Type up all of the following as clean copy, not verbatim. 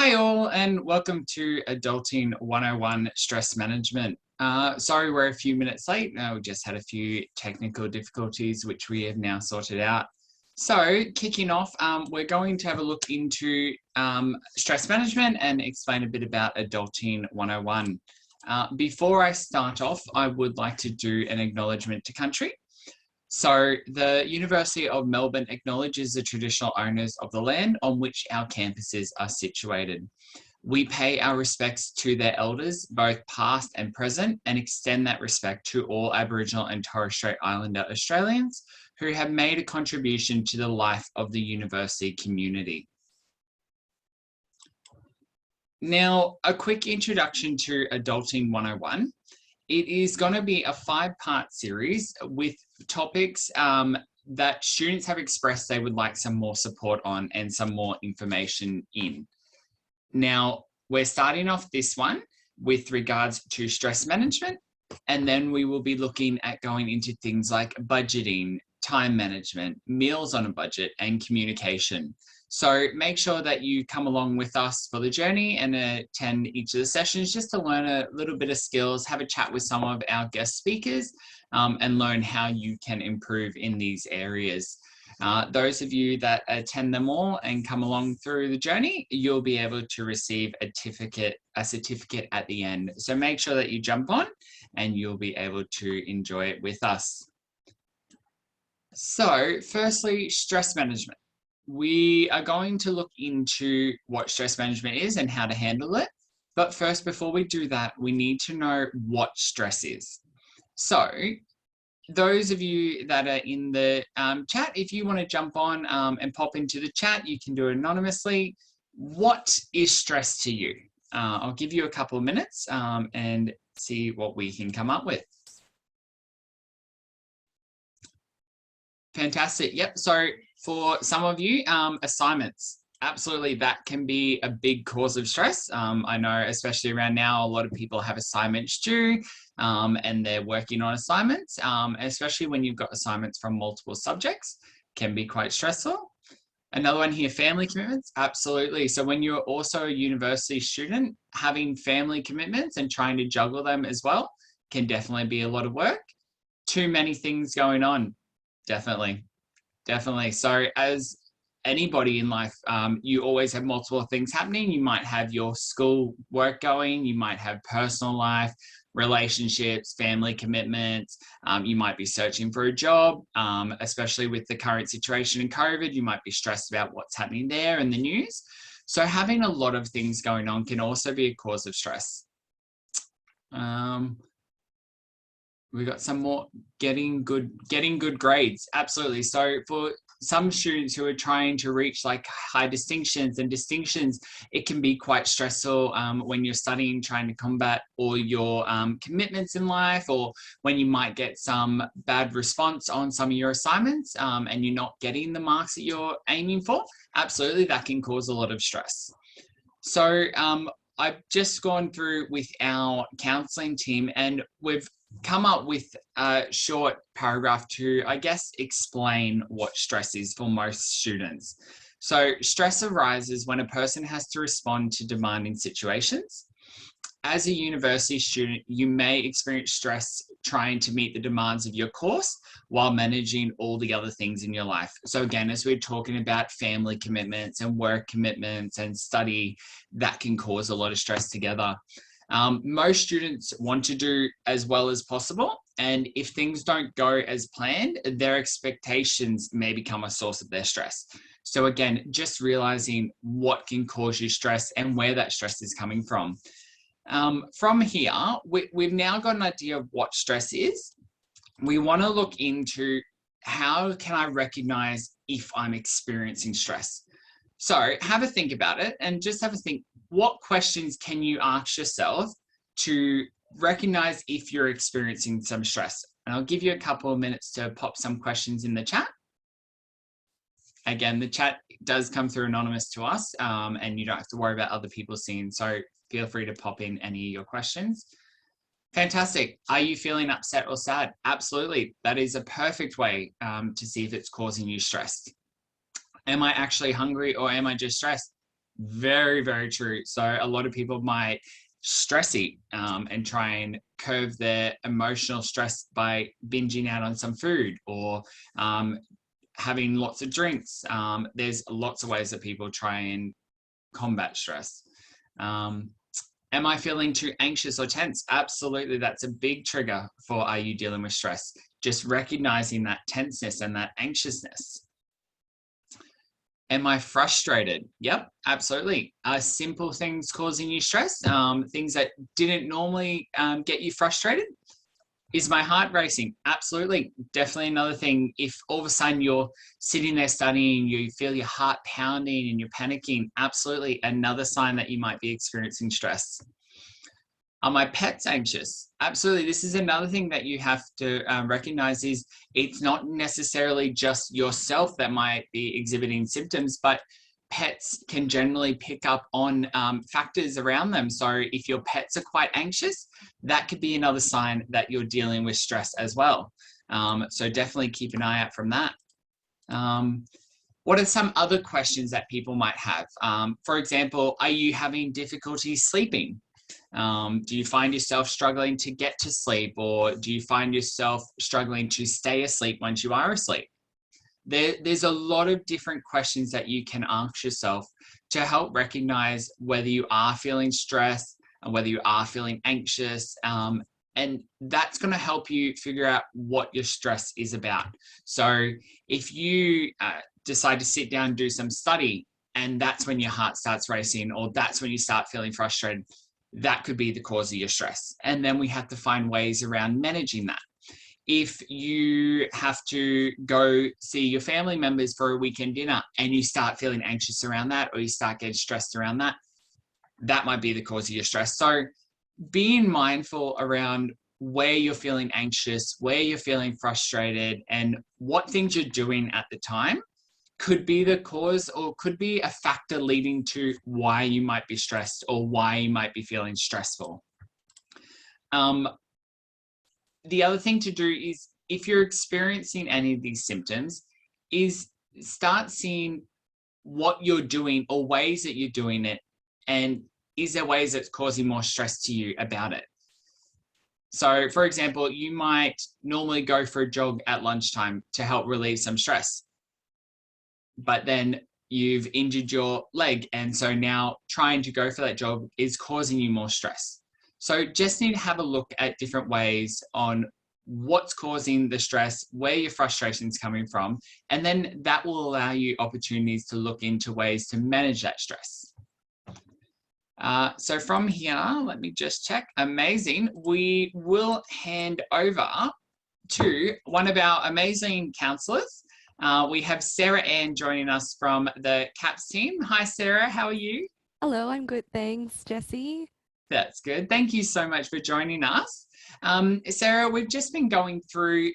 Hi all, and welcome to Adulting 101 Stress Management. Sorry we're a few minutes late. We just had a few technical difficulties which we have now sorted out. So kicking off, we're going to have a look into stress management and explain a bit about Adulting 101. Before I start off, I would like to do an acknowledgement to country. So the University of Melbourne acknowledges the traditional owners of the land on which our campuses are situated. We pay our respects to their elders, both past and present, and extend that respect to all Aboriginal and Torres Strait Islander Australians who have made a contribution to the life of the university community. Now, a quick introduction to Adulting 101. It is going to be a 5-part series with topics that students have expressed they would like some more support on and some more information in. Now, we're starting off this one with regards to stress management, and then we will be looking at going into things like budgeting, time management, meals on a budget, and communication. So make sure that you come along with us for the journey and attend each of the sessions just to learn a little bit of skills, have a chat with some of our guest speakers, and learn how you can improve in these areas. Those of you that attend them all and come along through the journey, you'll be able to receive a certificate at the end. So make sure that you jump on and you'll be able to enjoy it with us. So firstly, stress management. We are going to look into what stress management is and how to handle it. But first, before we do that, we need to know what stress is. So those of you that are in the chat, if you want to jump on and pop into the chat, you can do it anonymously. What is stress to you? I'll give you a couple of minutes and see what we can come up with. Fantastic. Yep. So for some of you, assignments, absolutely, that can be a big cause of stress. I know, especially around now, a lot of people have assignments due and they're working on assignments, especially when you've got assignments from multiple subjects, can be quite stressful. Another one here, family commitments, absolutely. So when you're also a university student, having family commitments and trying to juggle them as well can definitely be a lot of work. Too many things going on. Definitely. So as anybody in life, you always have multiple things happening. You might have your school work going, you might have personal life, relationships, family commitments. You might be searching for a job, especially with the current situation in COVID. You might be stressed about what's happening there in the news. So having a lot of things going on can also be a cause of stress. We got some more getting good grades. Absolutely. So for some students who are trying to reach like high distinctions, it can be quite stressful when you're studying, trying to combat all your commitments in life, or when you might get some bad response on some of your assignments and you're not getting the marks that you're aiming for. Absolutely, that can cause a lot of stress. So I've just gone through with our counselling team and we've come up with a short paragraph to, I guess, explain what stress is for most students. So stress arises when a person has to respond to demanding situations. As a university student, you may experience stress trying to meet the demands of your course while managing all the other things in your life. So again, as we're talking about family commitments and work commitments and study, that can cause a lot of stress together. Most students want to do as well as possible, and if things don't go as planned, their expectations may become a source of their stress. So again, just realizing what can cause you stress and where that stress is coming from. From here, we've now got an idea of what stress is. We want to look into how can I recognize if I'm experiencing stress. So have a think about it and just have a think, what questions can you ask yourself to recognize if you're experiencing some stress? And I'll give you a couple of minutes to pop some questions in the chat. Again, the chat does come through anonymous to us and you don't have to worry about other people seeing. So feel free to pop in any of your questions. Fantastic. Are you feeling upset or sad? Absolutely. That is a perfect way to see if it's causing you stress. Am I actually hungry or am I just stressed? Very, very true. So a lot of people might stress eat and try and curb their emotional stress by binging out on some food or having lots of drinks. There's lots of ways that people try and combat stress. Am I feeling too anxious or tense? Absolutely. That's a big trigger for are you dealing with stress? Just recognizing that tenseness and that anxiousness. Am I frustrated? Yep, absolutely. Are simple things causing you stress? Things that didn't normally get you frustrated? Is my heart racing? Absolutely. Definitely another thing. If all of a sudden you're sitting there studying, you feel your heart pounding and you're panicking, absolutely another sign that you might be experiencing stress. Are my pets anxious? Absolutely. This is another thing that you have to recognize is it's not necessarily just yourself that might be exhibiting symptoms, but pets can generally pick up on factors around them. So if your pets are quite anxious, that could be another sign that you're dealing with stress as well. So definitely keep an eye out from that. What are some other questions that people might have? For example, are you having difficulty sleeping? Do you find yourself struggling to get to sleep, or do you find yourself struggling to stay asleep once you are asleep? There's a lot of different questions that you can ask yourself to help recognize whether you are feeling stressed and whether you are feeling anxious. And that's going to help you figure out what your stress is about. So if you decide to sit down and do some study, and that's when your heart starts racing, or that's when you start feeling frustrated, that could be the cause of your stress. And then we have to find ways around managing that. If you have to go see your family members for a weekend dinner and you start feeling anxious around that, or you start getting stressed around that, that might be the cause of your stress. So being mindful around where you're feeling anxious, where you're feeling frustrated, and what things you're doing at the time could be the cause or could be a factor leading to why you might be stressed or why you might be feeling stressful. The other thing to do is, if you're experiencing any of these symptoms, is start seeing what you're doing or ways that you're doing it, and is there ways that's causing more stress to you about it. So for example, you might normally go for a jog at lunchtime to help relieve some stress, but then you've injured your leg, and so now trying to go for that jog is causing you more stress. So just need to have a look at different ways on what's causing the stress, where your frustration is coming from, and then that will allow you opportunities to look into ways to manage that stress. So from here, let me just check. Amazing. We will hand over to one of our amazing counsellors. We have Sarah Ann joining us from the CAPS team. Hi, Sarah. How are you? Hello, I'm good. Thanks, Jessie. That's good. Thank you so much for joining us. Sarah, we've just been going through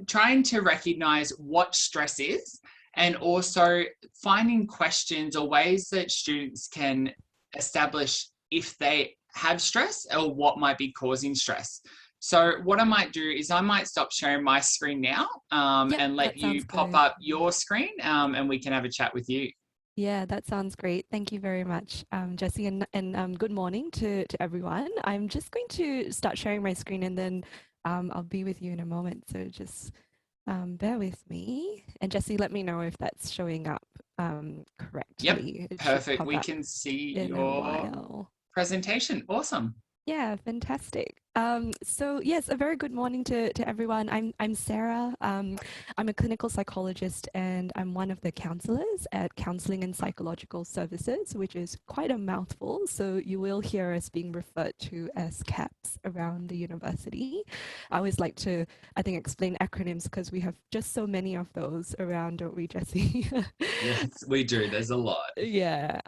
trying to recognize what stress is, and also finding questions or ways that students can establish if they have stress or what might be causing stress. So what I might do is I might stop sharing my screen now and let you pop up your screen and we can have a chat with you. Yeah, that sounds great. Thank you very much, Jessie, and good morning to everyone. I'm just going to start sharing my screen, and then I'll be with you in a moment. So just bear with me. And Jessie, let me know if that's showing up correctly. Yep, perfect. We can see your presentation. Awesome. Yeah, fantastic. So yes, a very good morning to everyone. I'm Sarah. I'm a clinical psychologist, and I'm one of the counselors at Counselling and Psychological Services, which is quite a mouthful. So you will hear us being referred to as CAPS around the university. I always like to, I think, explain acronyms because we have just so many of those around, don't we, Jessie? Yes, we do. There's a lot. Yeah.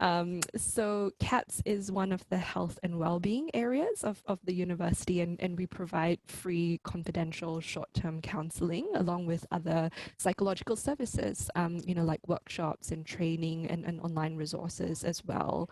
So CAPS is one of the health and well-being areas of the university, and we provide free, confidential, short-term counseling along with other psychological services, like workshops and training and online resources as well.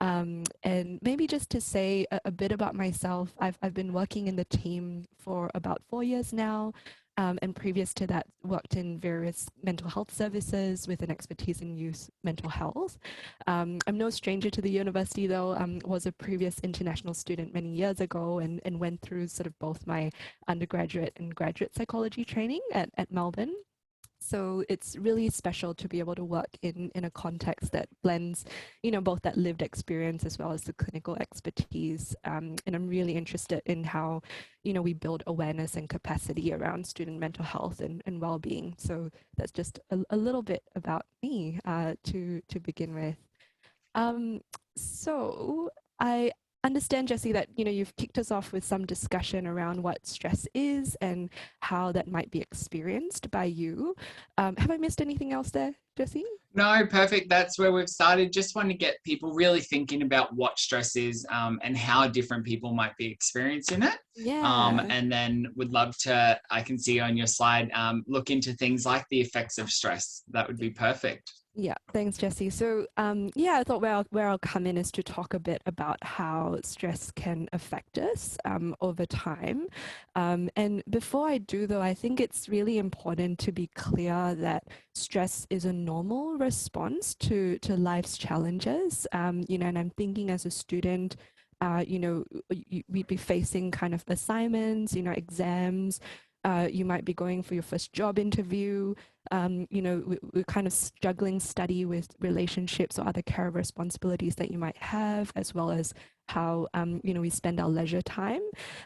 And maybe just to say a bit about myself, I've been working in the team for about 4 years now. And previous to that, worked in various mental health services with an expertise in youth mental health. I'm no stranger to the university, though. Was a previous international student many years ago, and went through sort of both my undergraduate and graduate psychology training at Melbourne. So it's really special to be able to work in a context that blends, both that lived experience as well as the clinical expertise. And I'm really interested in how, we build awareness and capacity around student mental health and well-being. So that's just a little bit about me to begin with. Um, so I understand, Jessie, that you've kicked us off with some discussion around what stress is and how that might be experienced by you. Have I missed anything else there, Jessie? No, perfect. That's where we've started. Just want to get people really thinking about what stress is and how different people might be experiencing it. Yeah. And then would love to, I can see on your slide, look into things like the effects of stress. That would be perfect. Yeah, thanks, Jessie. So, I thought where I'll come in is to talk a bit about how stress can affect us over time. And before I do, though, I think it's really important to be clear that stress is a normal response to life's challenges. And I'm thinking as a student, we'd be facing kind of assignments, exams. You might be going for your first job interview. We're kind of juggling study with relationships or other care responsibilities that you might have, as well as how, we spend our leisure time.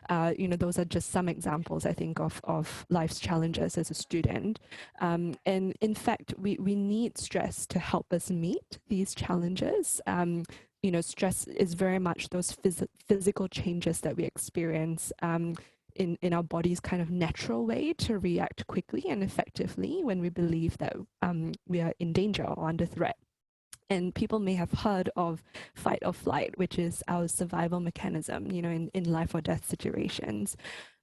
Those are just some examples, I think, of life's challenges as a student. And in fact, we need stress to help us meet these challenges. Stress is very much those physical changes that we experience in our body's kind of natural way to react quickly and effectively when we believe that we are in danger or under threat. And people may have heard of fight or flight, which is our survival mechanism, in life or death situations.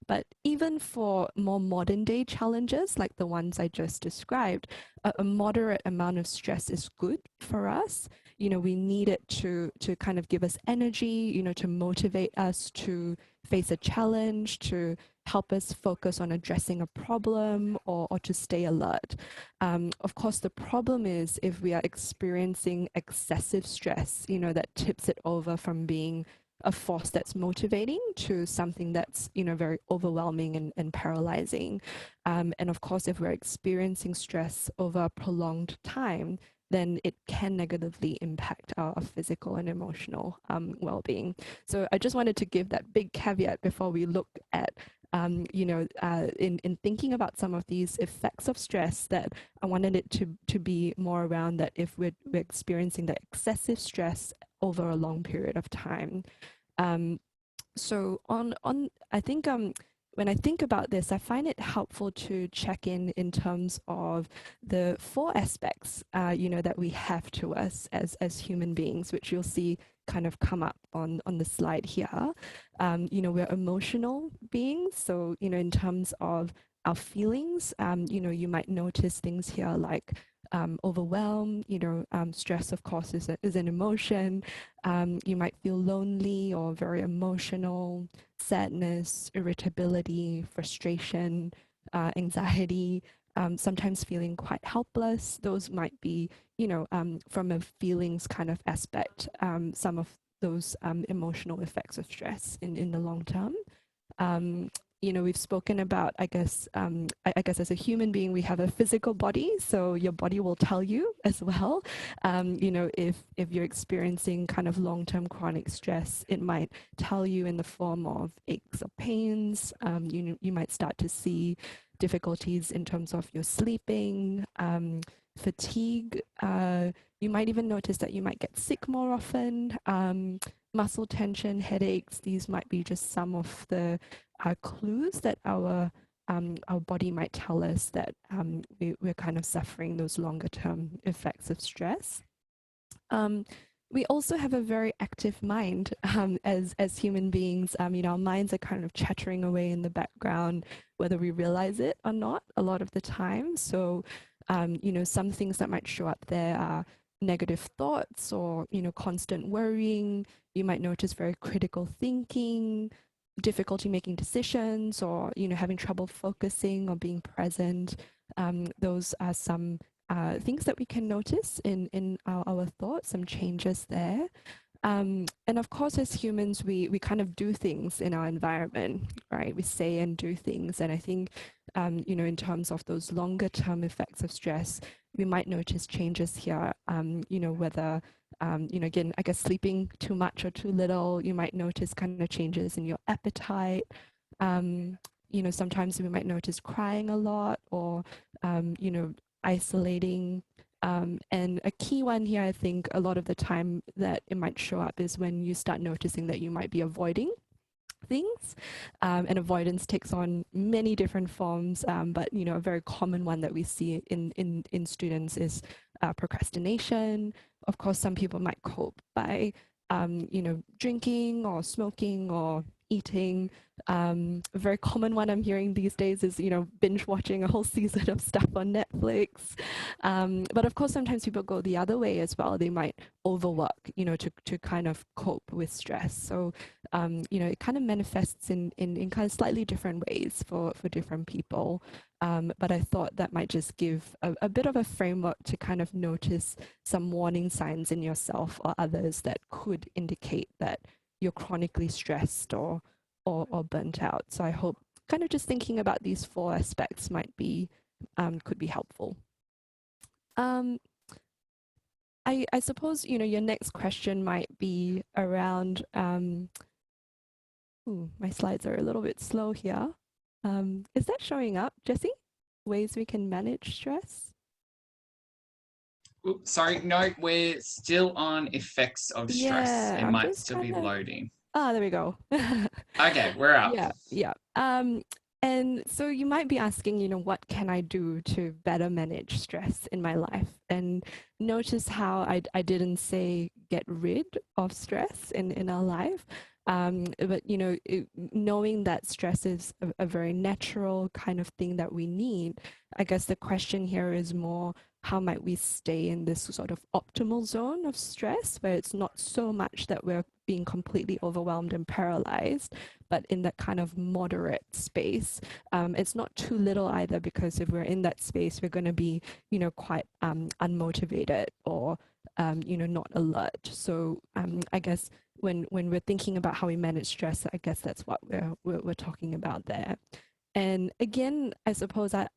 But even for more modern day challenges, like the ones I just described, a moderate amount of stress is good for us. We need it to kind of give us energy, to motivate us to face a challenge, to help us focus on addressing a problem or to stay alert. Of course, the problem is if we are experiencing excessive stress, that tips it over from being a force that's motivating to something that's, very overwhelming and paralyzing. And of course, if we're experiencing stress over a prolonged time, then it can negatively impact our physical and emotional well-being. So I just wanted to give that big caveat before we look at in thinking about some of these effects of stress, that I wanted it to be more around that if we're experiencing the excessive stress over a long period of time. So I think when I think about this, I find it helpful to check in terms of the 4 aspects, that we have to us as human beings, which you'll see kind of come up on the slide here. We're emotional beings. So, in terms of our feelings, you might notice things here like overwhelm, stress, of course, is an emotion. You might feel lonely or very emotional, sadness, irritability, frustration, anxiety, sometimes feeling quite helpless. Those might be, from a feelings kind of aspect, some of those emotional effects of stress in the long term. We've spoken about, I guess as a human being, we have a physical body, so your body will tell you as well. If you're experiencing kind of long-term chronic stress, it might tell you in the form of aches or pains. You might start to see difficulties in terms of your sleeping, fatigue. You might even notice that you might get sick more often. Muscle tension, headaches. These might be just some of the clues that our body might tell us that we're kind of suffering those longer term effects of stress. We also have a very active mind as human beings. Our minds are kind of chattering away in the background, whether we realize it or not, a lot of the time. So, some things that might show up there are negative thoughts or, constant worrying. You might notice very critical thinking, difficulty making decisions, or, having trouble focusing or being present. Those are some things that we can notice in our thoughts, some changes there. And of course, as humans, we kind of do things in our environment, right? We say and do things. And I think, in terms of those longer term effects of stress, we might notice changes here, whether, again, I guess sleeping too much or too little, you might notice kind of changes in your appetite. Sometimes we might notice crying a lot or, isolating. And a key one here, I think, a lot of the time that it might show up is when you start noticing that you might be avoiding things. And avoidance takes on many different forms, but a very common one that we see in students is procrastination. Of course, some people might cope by drinking or smoking or eating. A very common one I'm hearing these days is, binge watching a whole season of stuff on Netflix. But of course, sometimes people go the other way as well. They might overwork, to kind of cope with stress. So, it kind of manifests in kind of slightly different ways for different people. But I thought that might just give a bit of a framework to kind of notice some warning signs in yourself or others that could indicate that you're chronically stressed or burnt out. So I hope kind of just thinking about these 4 aspects might be could be helpful. I suppose your next question might be around. My slides are a little bit slow here. Is that showing up, Jessie? Ways we can manage stress? Oops, sorry, no, we're still on effects of stress. Yeah, It might still be loading. There we go. Okay, we're up. Yeah. And so you might be asking, what can I do to better manage stress in my life? And notice how I didn't say get rid of stress in our life. But, knowing that stress is a very natural kind of thing that we need, I guess the question here is more, how might we stay in this sort of optimal zone of stress where it's not so much that we're being completely overwhelmed and paralyzed, but in that kind of moderate space. It's not too little either, because if we're in that space, we're going to be, quite unmotivated or, not alert. So I guess when we're thinking about how we manage stress, I guess that's what we're talking about there. And again, I suppose I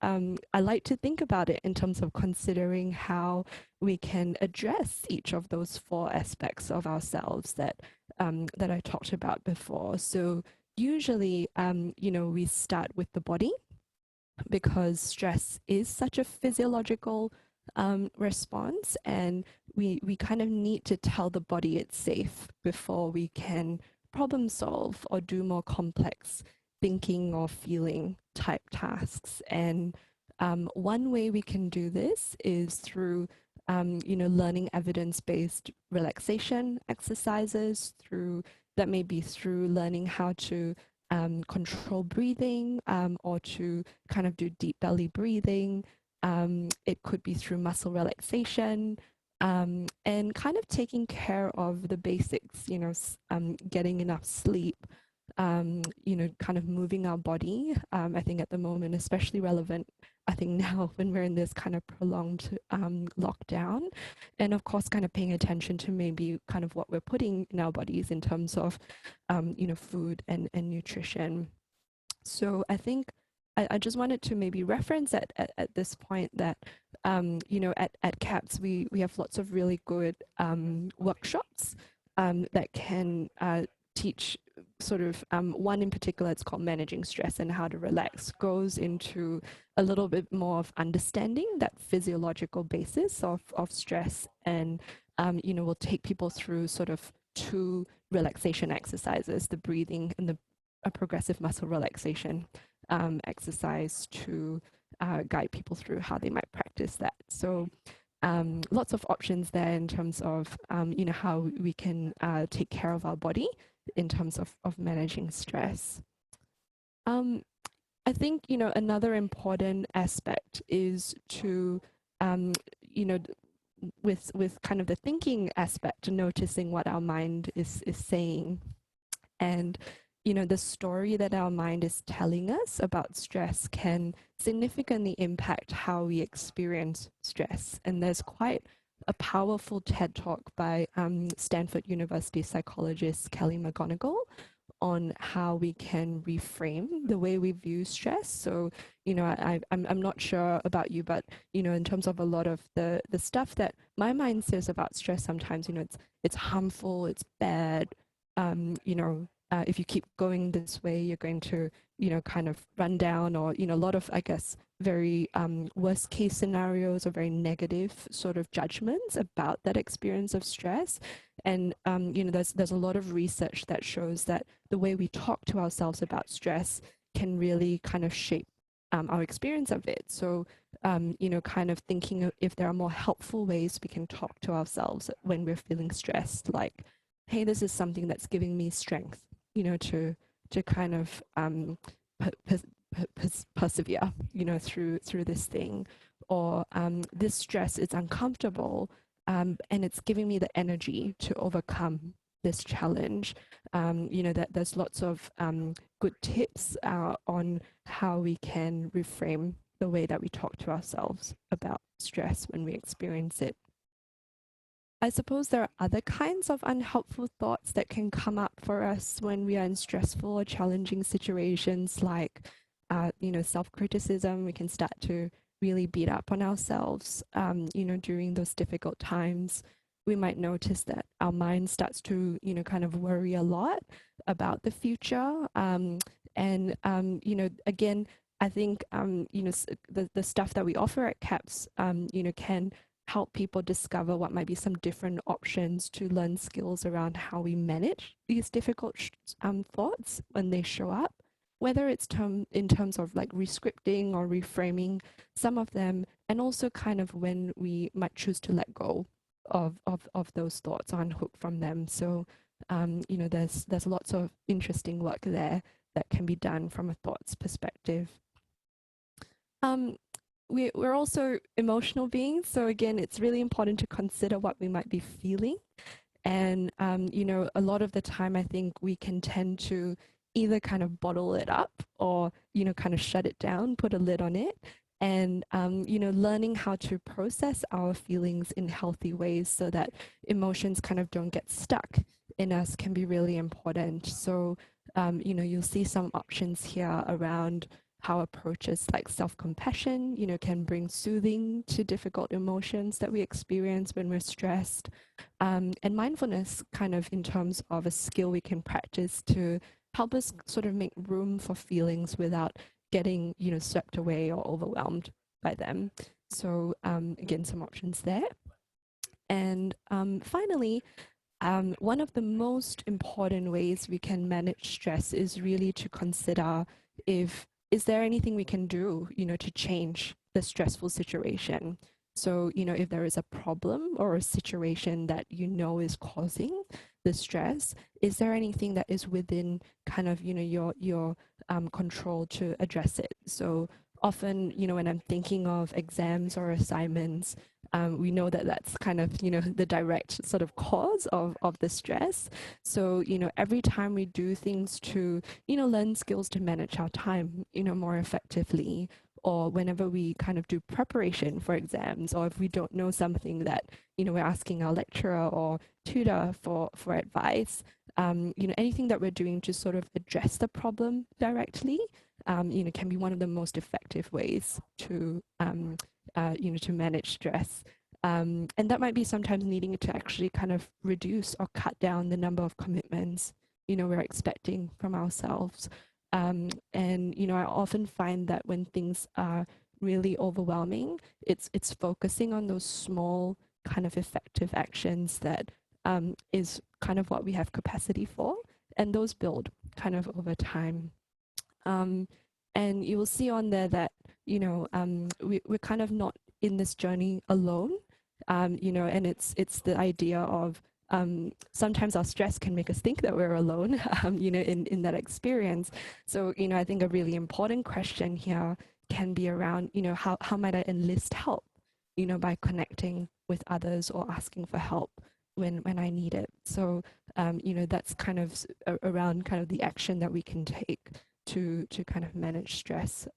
like to think about it in terms of considering how we can address each of those 4 aspects of ourselves that I talked about before. So usually, we start with the body, because stress is such a physiological response, and we kind of need to tell the body it's safe before we can problem solve or do more complex thinking or feeling type tasks. And one way we can do this is through learning evidence-based relaxation exercises. That may be through learning how to control breathing, or to kind of do deep belly breathing. It could be through muscle relaxation, and kind of taking care of the basics, getting enough sleep, kind of moving our body. I think at the moment, especially relevant, I think now when we're in this kind of prolonged lockdown, and of course, kind of paying attention to maybe kind of what we're putting in our bodies in terms of, food and nutrition. So I think I just wanted to maybe reference at this point that, at CAPS, we have lots of really good workshops that can teach sort of, one in particular, it's called Managing Stress and How to Relax, goes into a little bit more of understanding that physiological basis of stress, and, we'll take people through sort of 2 relaxation exercises, the breathing and a progressive muscle relaxation exercise, to guide people through how they might practice that. So lots of options there in terms of, how we can take care of our body in terms of managing stress. I think, another important aspect is to, with kind of the thinking aspect, noticing what our mind is saying. And the story that our mind is telling us about stress can significantly impact how we experience stress. And there's quite a powerful TED talk by Stanford University psychologist Kelly McGonigal on how we can reframe the way we view stress. So, I'm not sure about you, but, in terms of a lot of the stuff that my mind says about stress, sometimes, it's harmful, it's bad, if you keep going this way, you're going to, kind of run down, or, a lot of, I guess, very worst case scenarios or very negative sort of judgments about that experience of stress. And, there's a lot of research that shows that the way we talk to ourselves about stress can really kind of shape our experience of it. So, kind of thinking if there are more helpful ways we can talk to ourselves when we're feeling stressed, like, hey, this is something that's giving me strength, to kind of persevere, through this thing, or this stress is uncomfortable, and it's giving me the energy to overcome this challenge. That there's lots of good tips on how we can reframe the way that we talk to ourselves about stress when we experience it. I suppose there are other kinds of unhelpful thoughts that can come up for us when we are in stressful or challenging situations, like, self-criticism. We can start to really beat up on ourselves, during those difficult times. We might notice that our mind starts to, kind of worry a lot about the future. Again, I think, the stuff that we offer at CAPS, can help people discover what might be some different options to learn skills around how we manage these difficult thoughts when they show up, whether it's in terms of like rescripting or reframing some of them, and also kind of when we might choose to let go of those thoughts or unhook from them. So, there's lots of interesting work there that can be done from a thoughts perspective. We're also emotional beings. So again, it's really important to consider what we might be feeling. And, a lot of the time, I think we can tend to either kind of bottle it up or, kind of shut it down, put a lid on it. And, learning how to process our feelings in healthy ways so that emotions kind of don't get stuck in us can be really important. So, you'll see some options here around how approaches like self-compassion, can bring soothing to difficult emotions that we experience when we're stressed. And mindfulness kind of in terms of a skill we can practice to help us sort of make room for feelings without getting, swept away or overwhelmed by them. So again, some options there. And finally, one of the most important ways we can manage stress is really to consider is there anything we can do, to change the stressful situation? So, if there is a problem or a situation that is causing the stress, is there anything that is within kind of, your control to address it? So often, when I'm thinking of exams or assignments, we know that that's kind of, the direct sort of cause of the stress. So, every time we do things to, learn skills to manage our time, more effectively, or whenever we kind of do preparation for exams, or if we don't know something that, we're asking our lecturer or tutor for advice, anything that we're doing to sort of address the problem directly, can be one of the most effective ways to, to manage stress. And that might be sometimes needing to actually kind of reduce or cut down the number of commitments, we're expecting from ourselves. And, I often find that when things are really overwhelming, it's focusing on those small kind of effective actions that is kind of what we have capacity for. And those build kind of over time. And you will see on there that, we're kind of not in this journey alone, and it's the idea of sometimes our stress can make us think that we're alone, in that experience. So, I think a really important question here can be around, how might I enlist help, by connecting with others or asking for help when I need it. So, that's kind of around kind of the action that we can take to kind of manage stress.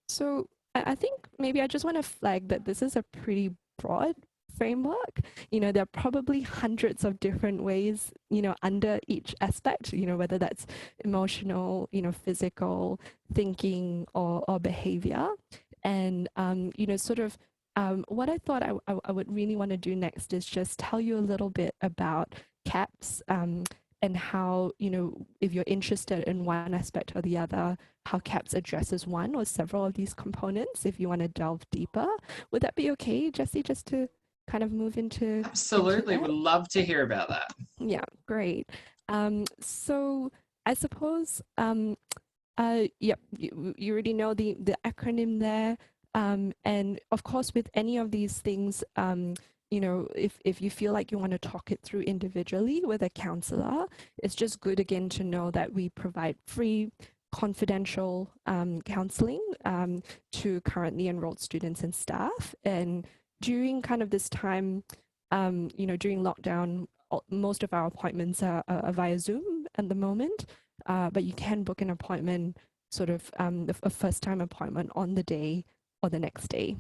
So I think maybe I just want to flag that this is a pretty broad framework. There are probably hundreds of different ways, under each aspect, whether that's emotional, physical, thinking, or behavior. And, sort of what I thought I would really want to do next is just tell you a little bit about CAPS, and how, if you're interested in one aspect or the other, how CAPS addresses one or several of these components if you want to delve deeper. Would that be okay, Jessie, just to kind of move into Absolutely, that? would love to hear about that. Yeah, great. So I suppose, yep, you already know the acronym there. And of course, with any of these things, if you feel like you want to talk it through individually with a counselor, it's just good again to know that we provide free, confidential counseling to currently enrolled students and staff. And during kind of this time, during lockdown, most of our appointments are via Zoom at the moment, but you can book an appointment, sort of a first-time appointment on the day or the next day.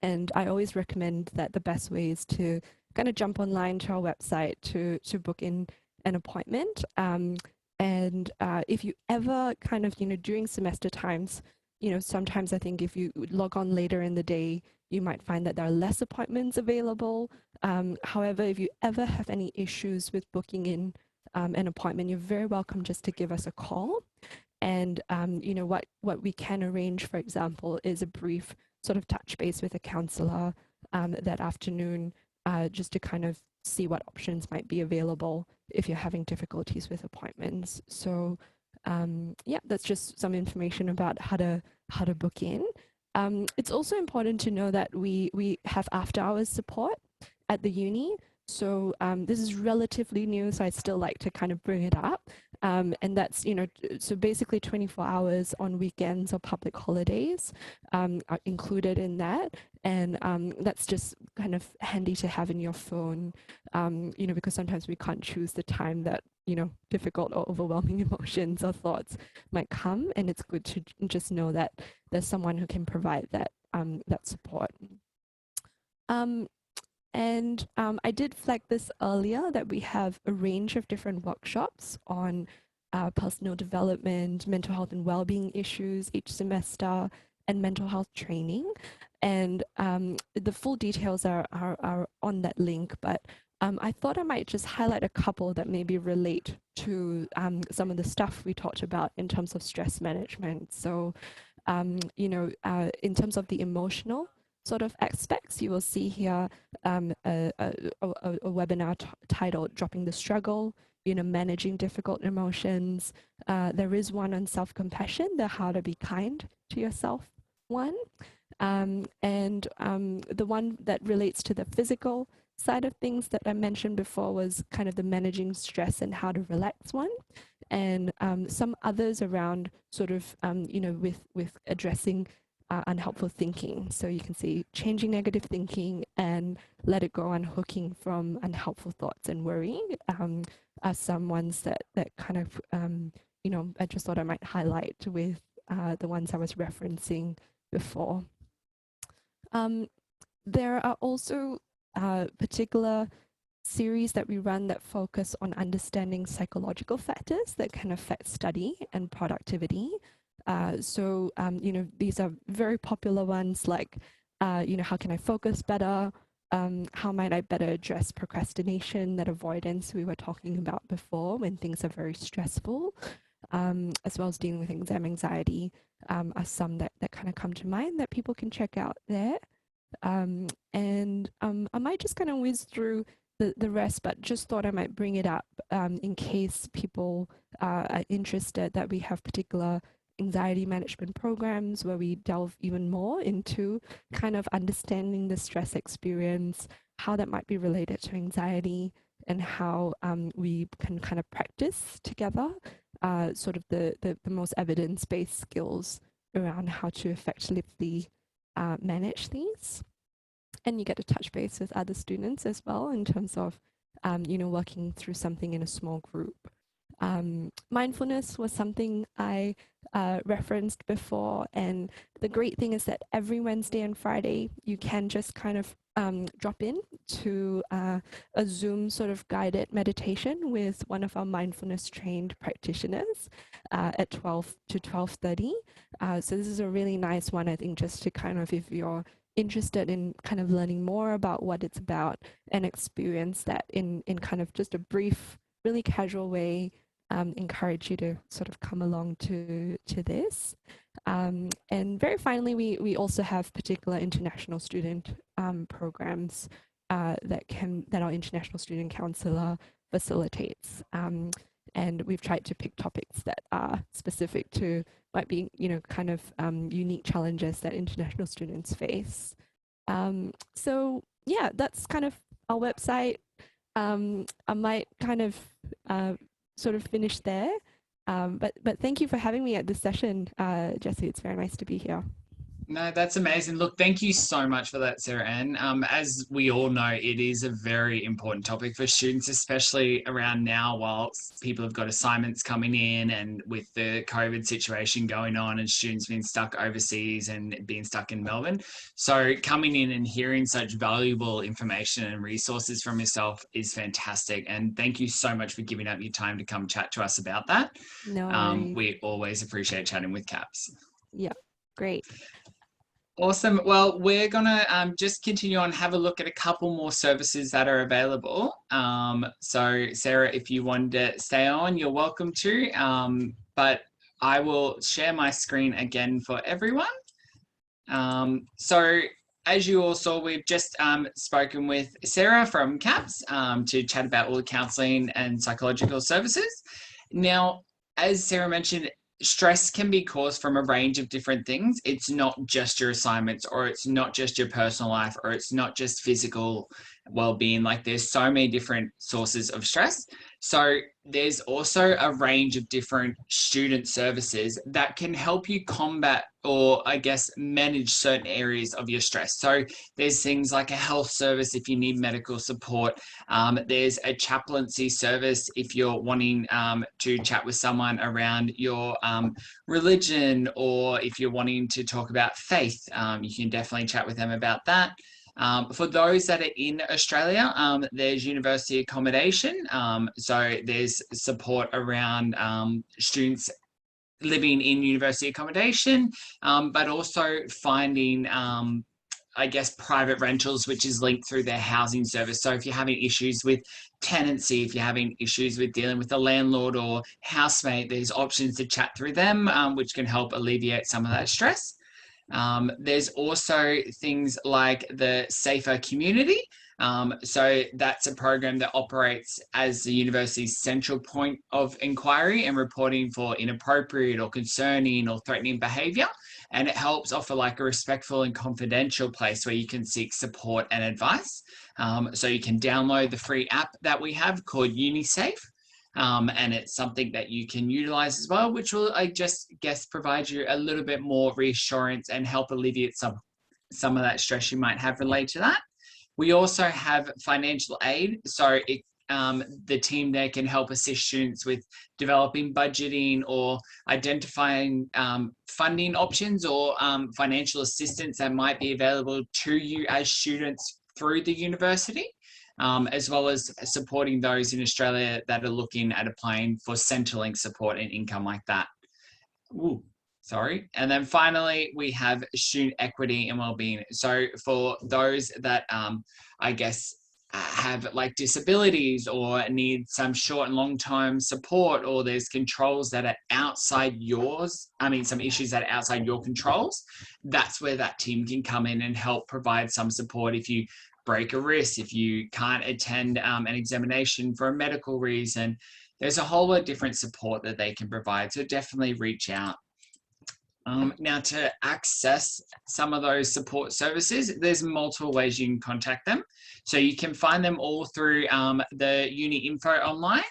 And I always recommend that the best way is to kind of jump online to our website to book in an appointment. And if you ever kind of, during semester times, sometimes I think if you log on later in the day, you might find that there are less appointments available. However, if you ever have any issues with booking in an appointment, you're very welcome just to give us a call. And, what we can arrange, for example, is a brief sort of touch base with a counselor that afternoon, just to kind of see what options might be available if you're having difficulties with appointments. So yeah, that's just some information about how to book in. It's also important to know that we have after hours support at the uni. So this is relatively new, so I still like to kind of bring it up. And that's, so basically 24 hours on weekends or public holidays are included in that. And that's just kind of handy to have in your phone, because sometimes we can't choose the time that, difficult or overwhelming emotions or thoughts might come. And it's good to just know that there's someone who can provide that, that support. And I did flag this earlier that we have a range of different workshops on personal development, mental health and well-being issues each semester, and mental health training. And the full details are on that link, but I thought I might just highlight a couple that maybe relate to some of the stuff we talked about in terms of stress management. So, in terms of the emotional sort of aspects, you will see here a webinar titled Dropping the Struggle, managing difficult emotions. There is one on self-compassion, the How to Be Kind to Yourself one. And the one that relates to the physical side of things that I mentioned before was kind of the managing stress and how to relax one. And some others around sort of, with addressing unhelpful thinking. So you can see changing negative thinking and let it go, unhooking from unhelpful thoughts and worrying are some ones that kind of, I just thought I might highlight with the ones I was referencing before. There are also particular series that we run that focus on understanding psychological factors that can affect study and productivity. So, these are very popular ones like, how can I focus better? How might I better address procrastination, that avoidance we were talking about before when things are very stressful, as well as dealing with exam anxiety, are some that kind of come to mind that people can check out there. And I might just kind of whiz through the rest, but just thought I might bring it up in case people are interested, that we have particular anxiety management programs where we delve even more into kind of understanding the stress experience, how that might be related to anxiety, and how we can kind of practice together sort of the most evidence-based skills around how to effectively manage these. and you get to touch base with other students as well in terms of, working through something in a small group. Mindfulness was something I referenced before, and the great thing is that every Wednesday and Friday you can just kind of drop in to a Zoom sort of guided meditation with one of our mindfulness trained practitioners at 12 to 12:30. So this is a really nice one, I think, just to kind of, if you're interested in kind of learning more about what it's about and experience that in kind of just a brief, really casual way, encourage you to sort of come along to this. And very finally, we also have particular international student programs that our international student counsellor facilitates. And we've tried to pick topics that are specific to, might be, kind of unique challenges that international students face. So yeah, that's kind of our website. I might kind of sort of finish there. But thank you for having me at this session, Jessie. It's very nice to be here. No, that's amazing. Look, thank you so much for that, Sarah Ann. As we all know, it is a very important topic for students, especially around now while people have got assignments coming in and with the COVID situation going on and students being stuck overseas and being stuck in Melbourne. So coming in and hearing such valuable information and resources from yourself is fantastic. And thank you so much for giving up your time to come chat to us about that. No worries. We always appreciate chatting with CAPS. Yeah, great. Awesome. Well, we're going to just continue on, have a look at a couple more services that are available. So, Sarah, if you wanted to stay on, you're welcome to. But I will share my screen again for everyone. So, as you all saw, we've just spoken with Sarah from CAPS to chat about all the counselling and psychological services. Now, as Sarah mentioned, stress can be caused from a range of different things. It's not just your assignments, or it's not just your personal life, or it's not just physical well-being. Like, there's so many different sources of stress. So there's also a range of different student services that can help you combat, or I guess manage, certain areas of your stress. So there's things like a health service if you need medical support. There's a chaplaincy service if you're wanting to chat with someone around your religion, or if you're wanting to talk about faith, you can definitely chat with them about that. For those that are in Australia, there's university accommodation. So there's support around students living in university accommodation, but also finding, I guess, private rentals, which is linked through their housing service. So if you're having issues with tenancy, if you're having issues with dealing with a landlord or housemate, there's options to chat through them, which can help alleviate some of that stress. There's also things like the Safer Community. So that's a program that operates as the university's central point of inquiry and reporting for inappropriate or concerning or threatening behaviour. And it helps offer like a respectful and confidential place where you can seek support and advice. So you can download the free app that we have called UniSafe. And it's something that you can utilize as well, which will, I just guess, provide you a little bit more reassurance and help alleviate some of that stress you might have related to that. We also have financial aid. So the team there can help assist students with developing budgeting or identifying funding options or financial assistance that might be available to you as students through the university. As well as supporting those in Australia that are looking at applying for Centrelink support and income like that. Ooh, sorry. And then finally, we have student equity and wellbeing. So for those that, I guess, have like disabilities or need some short and long-term support, or there's controls that are outside yours, some issues that are outside your controls, that's where that team can come in and help provide some support. If you break a wrist, if you can't attend an examination for a medical reason, there's a whole lot of different support that they can provide. So definitely reach out. Now, to access some of those support services, there's multiple ways you can contact them. So you can find them all through the Uni Info online,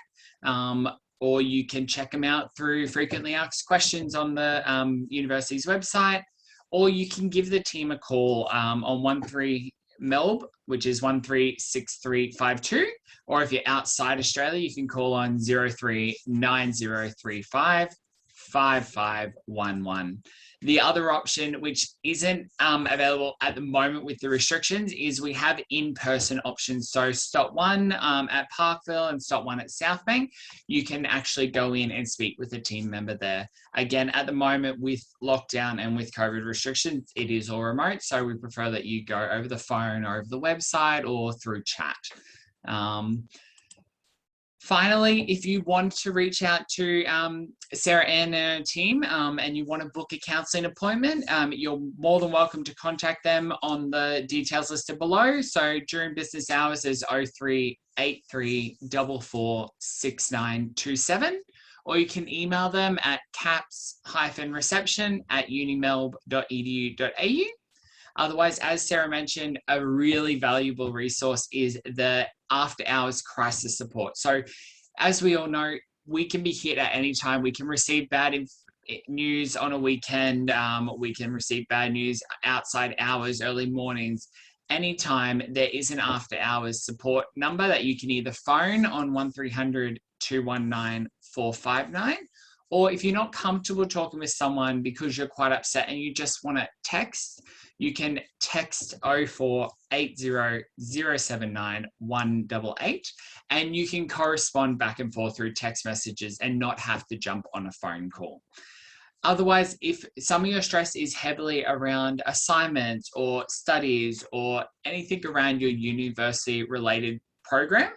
or you can check them out through frequently asked questions on the university's website, or you can give the team a call on Unimelb, which is 136352. Or if you're outside Australia, you can call on 039035 5511. The other option, which isn't available at the moment with the restrictions, is we have in-person options. So stop one at Parkville and stop one at Southbank. You can actually go in and speak with a team member there. Again, at the moment with lockdown and with COVID restrictions, it is all remote. So we prefer that you go over the phone or over the website or through chat. Finally, if you want to reach out to Sarah Ann and her team and you want to book a counselling appointment, you're more than welcome to contact them on the details listed below. So during business hours, there's 0383 446927, or you can email them at caps-reception@unimelb.edu.au. Otherwise, as Sarah mentioned, a really valuable resource is the after-hours crisis support. So as we all know, we can be hit at any time. We can receive bad news on a weekend. We can receive bad news outside hours, early mornings. Anytime there is an after-hours support number that you can either phone on 1300 219 459, or if you're not comfortable talking with someone because you're quite upset and you just want to text, you can text 0480 079 188, and you can correspond back and forth through text messages and not have to jump on a phone call. Otherwise, if some of your stress is heavily around assignments or studies or anything around your university related program,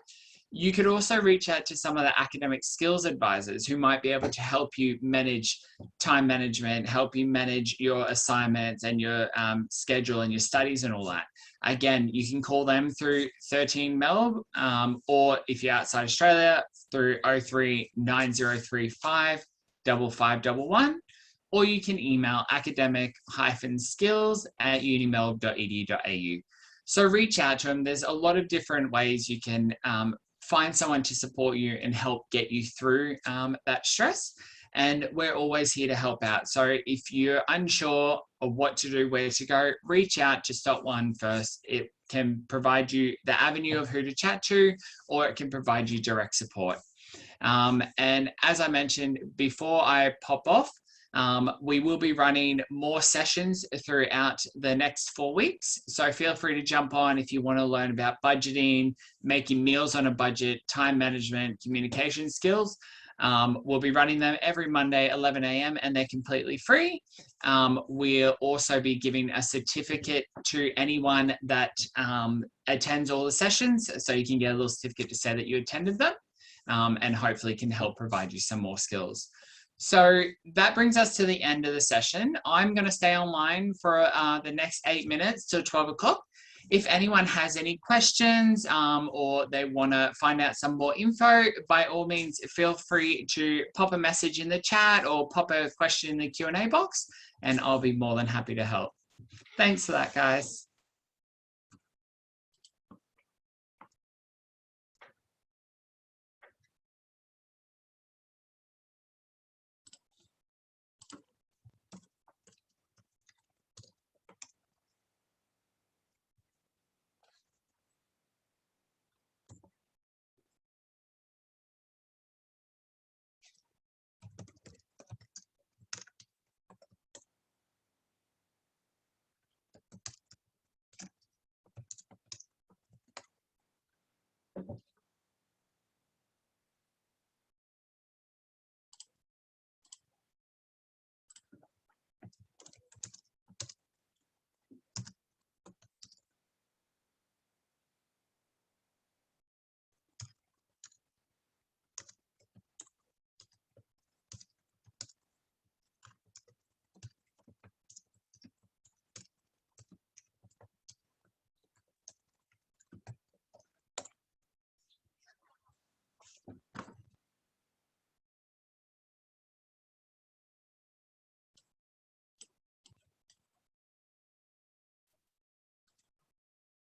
you could also reach out to some of the academic skills advisors who might be able to help you manage time management, help you manage your assignments and your schedule and your studies and all that. Again, you can call them through 13Melb, or if you're outside Australia, through 039035 5511, or you can email academic-skills@unimelb.edu.au. So reach out to them. There's a lot of different ways you can find someone to support you and help get you through that stress. And we're always here to help out. So if you're unsure of what to do, where to go, reach out to Stop One first. It can provide you the avenue of who to chat to, or it can provide you direct support. And as I mentioned before I pop off, we will be running more sessions throughout the next 4 weeks. So feel free to jump on if you want to learn about budgeting, making meals on a budget, time management, communication skills. We'll be running them every Monday, 11 a.m. and they're completely free. We'll also be giving a certificate to anyone that attends all the sessions. So you can get a little certificate to say that you attended them, and hopefully can help provide you some more skills. So that brings us to the end of the session. I'm going to stay online for the next 8 minutes till 12 o'clock. If anyone has any questions or they want to find out some more info, by all means, feel free to pop a message in the chat or pop a question in the Q&A box, and I'll be more than happy to help. Thanks for that, guys.